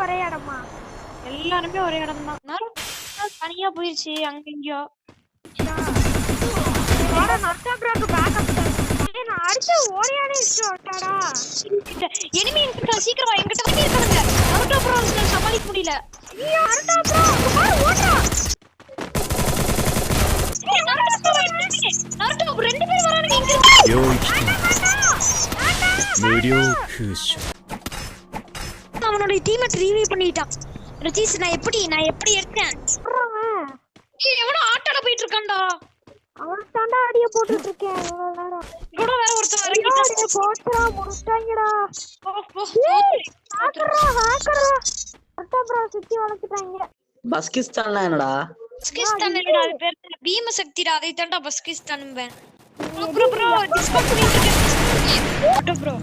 ஒரே இடமா? எல்லாருமே ஒரே இடம் தான். தனியா போயிருச்சு அங்க இங்கயோ. நர்த்தா ப்ரோக்கு பேக்கப். நான் அடிச்ச ஓரியானே இஷ்டம்டாடா. எனிமி என்கிட்ட சீக்கிரம் வா, என்கிட்ட வந்து இருக்கானுங்க. நர்த்தா ப்ரோ சமாளிக்க முடியல. ஐயோ நர்த்தா ப்ரோ பாரு ஓடுறா. நர்த்தா ப்ரோ ரெண்டு பேர் வரானுங்க இங்க. அவனோட டீமேட் ரிவைவ் பண்ணிட்டான். ரஜீஷ் நான் எப்படி எடுத்தேன்? எவனோ ஆட்டோல போயிட்டு இருக்கான்டா. அவனுக்கு தாண்டா அடிய போட்டுட்டு இருக்கேன் இவ்வளவு நேரம். கூட வேற ஒருத்தன் இறங்கிட்டான். போச்சுடா முடிச்சிட்டாங்கடா. ஹேக்கர்ரா நர்த்தா ப்ரோ சுத்தி வளைச்சிட்டாங்க. பஸ்கிஸ்தான்ல என்னடா? பஸ்கிஸ்தான் என்னடா அது பேர்? பீமசக்திடா, அதை தான்டா பஸ்கிஸ்தான்பேன். ப்ரோ டிஸ்கவுண்ட் பண்ணிட்டு இருக்கேன் ப்ரோ.